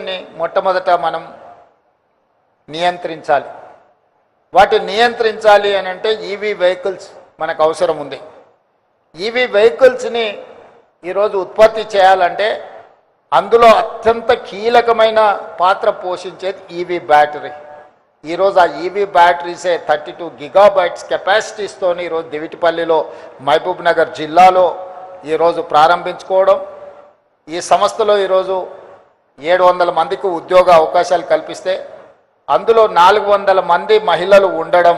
పొల్యూషన్ని మొట్టమొదట మనం నియంత్రించాలి. వాటిని నియంత్రించాలి అని అంటే ఈవీ వెహికల్స్ మనకు అవసరం ఉంది. ఈవీ వెహికల్స్ని ఈరోజు ఉత్పత్తి చేయాలంటే అందులో అత్యంత కీలకమైన పాత్ర పోషించేది ఈవీ బ్యాటరీ. ఈరోజు ఆ ఈవీ బ్యాటరీసే 32 గిగాబైట్స్ కెపాసిటీస్తో ఈరోజు దివిటిపల్లిలో మహబూబ్ నగర్ జిల్లాలో ఈరోజు ప్రారంభించుకోవడం, ఈ సంస్థలో ఈరోజు 700 మందికి ఉద్యోగ అవకాశాలు కల్పిస్తే అందులో 400 మంది మహిళలు ఉండడం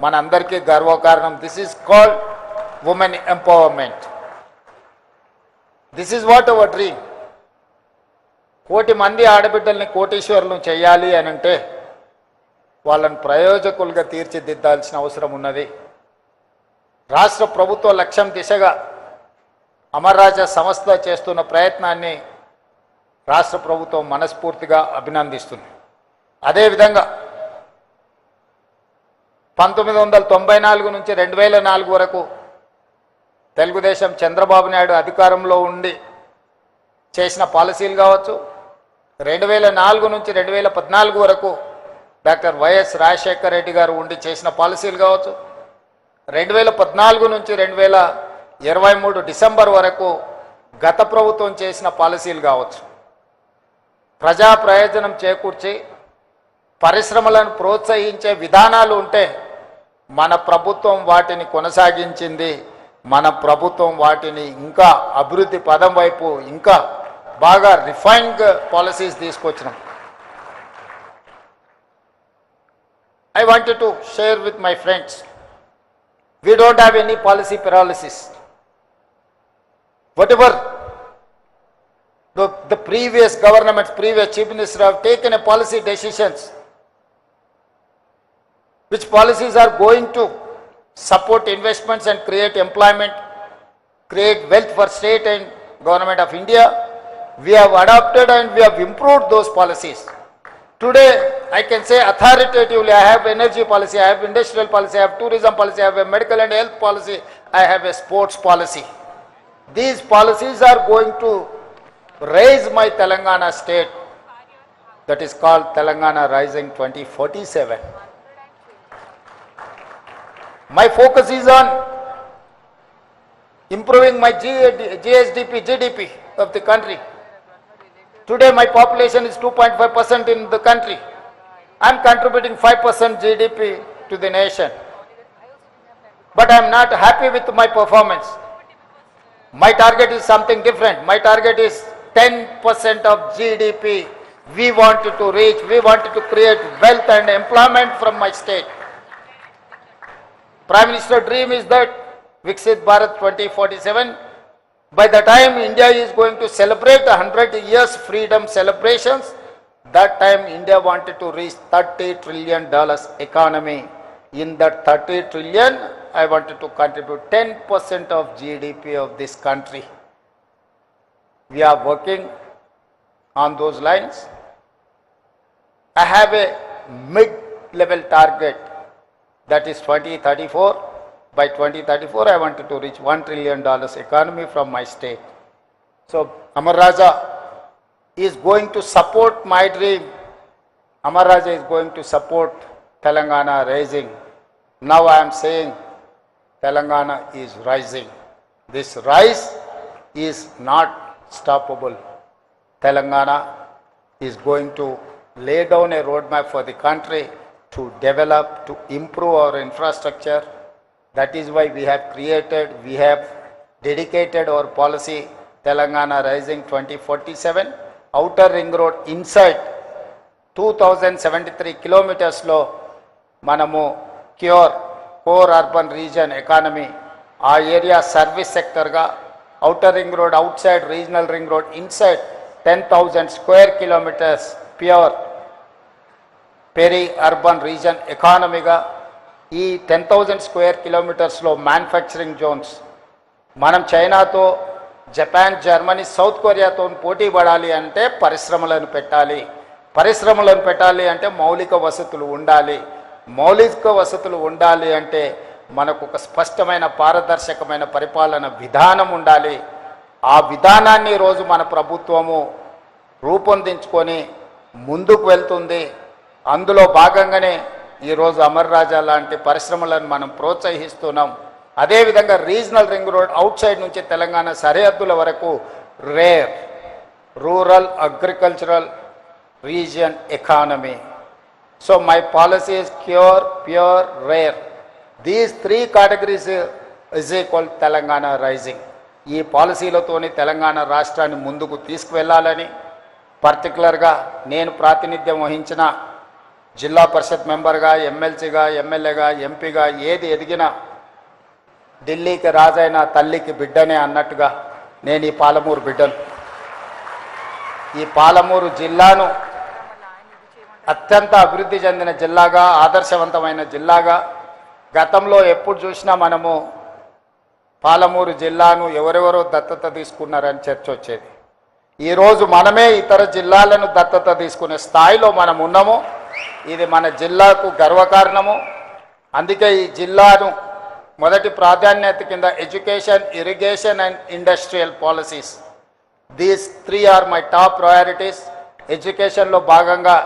మనందరికీ గర్వకారణం. This is called women empowerment. This is what our dream. 1 కోటి మంది ఆడబిడ్డల్ని కోటీశ్వరులను చేయాలి అని అంటే వాళ్ళని ప్రయోజకులుగా తీర్చిదిద్దాల్సిన అవసరం ఉన్నది. రాష్ట్ర ప్రభుత్వ లక్ష్యం దిశగా అమర్ రాజా సంస్థ చేస్తున్న ప్రయత్నాన్ని రాష్ట్ర ప్రభుత్వం మనస్ఫూర్తిగా అభినందిస్తుంది. అదేవిధంగా 1994 నుంచి 2004 వరకు తెలుగుదేశం చంద్రబాబు నాయుడు అధికారంలో ఉండి చేసిన పాలసీలు కావచ్చు, 2004 నుంచి 2014 వరకు డాక్టర్ వైఎస్ రాజశేఖర రెడ్డి గారు ఉండి చేసిన పాలసీలు కావచ్చు, 2014 నుంచి 2023 డిసెంబర్ వరకు గత ప్రభుత్వం చేసిన పాలసీలు కావచ్చు, ప్రజా ప్రయోజనం చేకూర్చి పరిశ్రమలను ప్రోత్సహించే విధానాలు ఉంటే మన ప్రభుత్వం వాటిని కొనసాగించింది. మన ప్రభుత్వం వాటిని ఇంకా అభివృద్ధి పదం వైపు ఇంకా బాగా రిఫైన్డ్ పాలసీస్ తీసుకొచ్చినాం. I wanted to share with my friends, we don't have any policy paralysis. Whatever the previous governments, previous chief minister have taken a policy decisions, which policies are going to support investments and create employment, create wealth for state and government of India. We have adopted and we have improved those policies. Today, I can say authoritatively, I have energy policy, I have industrial policy, I have tourism policy, I have a medical and health policy, I have a sports policy. These policies are going to raise my Telangana state, that is called Telangana Rising 2047. My focus is on improving my GDP of the country. Today my population is 2.5% in the country. I am contributing 5% GDP to the nation. But I am not happy with my performance. My target is something different. My target is 10% of GDP. We wanted to reach, we wanted to create wealth and employment from my state. Prime Minister dream is that Viksit Bharat 2047. By the time India is going to celebrate 100 years freedom celebrations, that time India wanted to reach $30 trillion economy. In that 30 trillion, I wanted to contribute 10% of GDP of this country. We are working on those lines. I have a mid-level target, that is 2034. By 2034, I wanted to reach $1 trillion economy from my state. So, Amar Raja is going to support my dream. Amar Raja is going to support Telangana rising. Now I am saying Telangana is rising. This rise is not stoppable. Telangana is going to lay down a roadmap for the country to develop, to improve our infrastructure. That is why we have dedicated our policy Telangana Rising 2047. Outer ring road inside 2073 kilometers lo manamu cure core urban region economy. Our area service sector ga outer ring road outside, regional ring road inside 10,000 square kilometers pure peri-urban region economy ga. ఈ 10,000 square కిలోమీటర్స్లో manufacturing Jones మనం చైనాతో, Japan, Germany, south కొరియాతో పోటీ పడాలి అంటే పరిశ్రమలను పెట్టాలి. పరిశ్రమలను పెట్టాలి అంటే మౌలిక వసతులు ఉండాలి. మౌలిక వసతులు ఉండాలి అంటే మనకు ఒక స్పష్టమైన పారదర్శకమైన పరిపాలన విధానం ఉండాలి. ఆ విధానాన్ని రోజు మన ప్రభుత్వము రూపొందించుకొని ముందుకు వెళ్తుంది. అందులో భాగంగానే ఈరోజు అమర్ రాజా లాంటి పరిశ్రమలను మనం ప్రోత్సహిస్తున్నాం. అదేవిధంగా రీజనల్ రింగ్ రోడ్ అవుట్ సైడ్ నుంచి తెలంగాణ సరిహద్దుల వరకు rare rural agricultural region economy. So my policy is cure, pure, rare. These three categories is equal Telangana rising. ఈ పాలసీలతోని తెలంగాణ రాష్ట్రాన్ని ముందుకు తీసుకువెళ్ళాలని, పర్టికులర్గా నేను ప్రాతినిధ్యం వహించిన జిల్లా పరిషత్ మెంబర్గా, ఎమ్మెల్సీగా, ఎమ్మెల్యేగా, ఎంపీగా ఏది ఎదిగినా ఢిల్లీకి రాజైన తల్లికి బిడ్డనే అన్నట్టుగా నేను ఈ పాలమూరు బిడ్డను. ఈ పాలమూరు జిల్లాను అత్యంత అభివృద్ధి చెందిన జిల్లాగా, ఆదర్శవంతమైన జిల్లాగా గతంలో ఎప్పుడు చూసినా మనము పాలమూరు జిల్లాను ఎవరెవరో దత్తత తీసుకున్నారని చర్చ వచ్చేది. ఈరోజు మనమే ఇతర జిల్లాలను దత్తత తీసుకునే స్థాయిలో మనం ఉన్నాము. ఇది మన జిల్లాకు గర్వకారణము. అందుకే ఈ జిల్లాను మొదటి ప్రాధాన్యత కింద education, irrigation and industrial policies, these 3 are my top priorities. ఎడ్యుకేషన్లో భాగంగా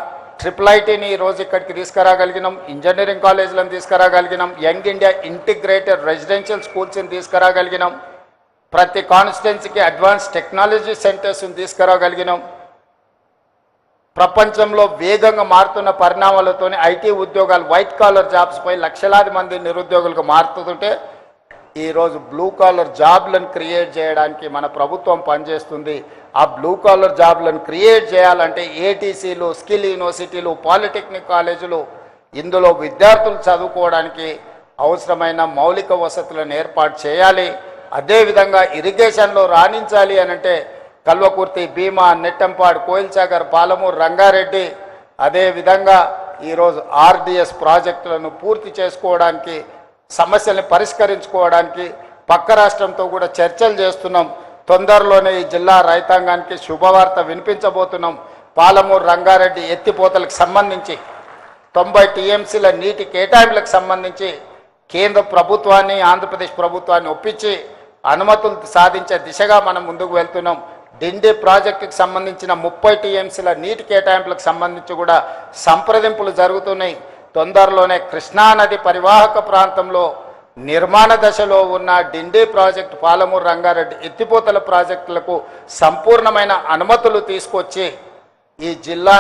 IIITని ఈరోజు ఇక్కడికి తీసుకురాగలిగినాం, ఇంజనీరింగ్ కాలేజీలను తీసుకురాగలిగినాం, యంగ్ ఇండియా ఇంటిగ్రేటెడ్ రెసిడెన్షియల్ స్కూల్స్ని తీసుకురాగలిగినాం, ప్రతి కాన్స్టిట్యున్సీకి అడ్వాన్స్ టెక్నాలజీ సెంటర్స్ని తీసుకురాగలిగినాం. ప్రపంచంలో వేగంగా మారుతున్న పరిణామాలతోనే ఐటీ ఉద్యోగాలు, వైట్ కాలర్ జాబ్స్పై లక్షలాది మంది నిరుద్యోగులకు మారుతుంటే ఈరోజు బ్లూ కాలర్ జాబ్లను క్రియేట్ చేయడానికి మన ప్రభుత్వం పనిచేస్తుంది. ఆ బ్లూ కాలర్ జాబ్లను క్రియేట్ చేయాలంటే ఏటీసీలు, స్కిల్ యూనివర్సిటీలు, పాలిటెక్నిక్ కాలేజీలు, ఇందులో విద్యార్థులు చదువుకోవడానికి అవసరమైన మౌలిక వసతులను ఏర్పాటు చేయాలి. అదేవిధంగా ఇరిగేషన్లో రాణించాలి అనంటే కల్వకుర్తి, భీమా, నెట్టంపాడు, కోయిల్సాగర్, పాలమూరు, రంగారెడ్డి, అదేవిధంగా ఈరోజు ఆర్డిఎస్ ప్రాజెక్టులను పూర్తి చేసుకోవడానికి, సమస్యల్ని పరిష్కరించుకోవడానికి పక్క రాష్ట్రంతో కూడా చర్చలు చేస్తున్నాం. తొందరలోనే ఈ జిల్లా రైతాంగానికి శుభవార్త వినిపించబోతున్నాం. పాలమూరు, రంగారెడ్డి ఎత్తిపోతలకు సంబంధించి 90 టీఎంసీల నీటి కేటాయింపులకు సంబంధించి కేంద్ర ప్రభుత్వాన్ని, ఆంధ్రప్రదేశ్ ప్రభుత్వాన్ని ఒప్పించి అనుమతులు సాధించే దిశగా మనం ముందుకు వెళ్తున్నాం. డిండి ప్రాజెక్టుకు సంబంధించిన 30 టీఎంసీల నీటి కేటాయింపులకు సంబంధించి కూడా సంప్రదింపులు జరుగుతున్నాయి. తొందరలోనే కృష్ణానది పరివాహక ప్రాంతంలో నిర్మాణ దశలో ఉన్న డిండి ప్రాజెక్టు, పాలమూరు, రంగారెడ్డి ఎత్తిపోతల ప్రాజెక్టులకు సంపూర్ణమైన అనుమతులు తీసుకొచ్చి ఈ జిల్లా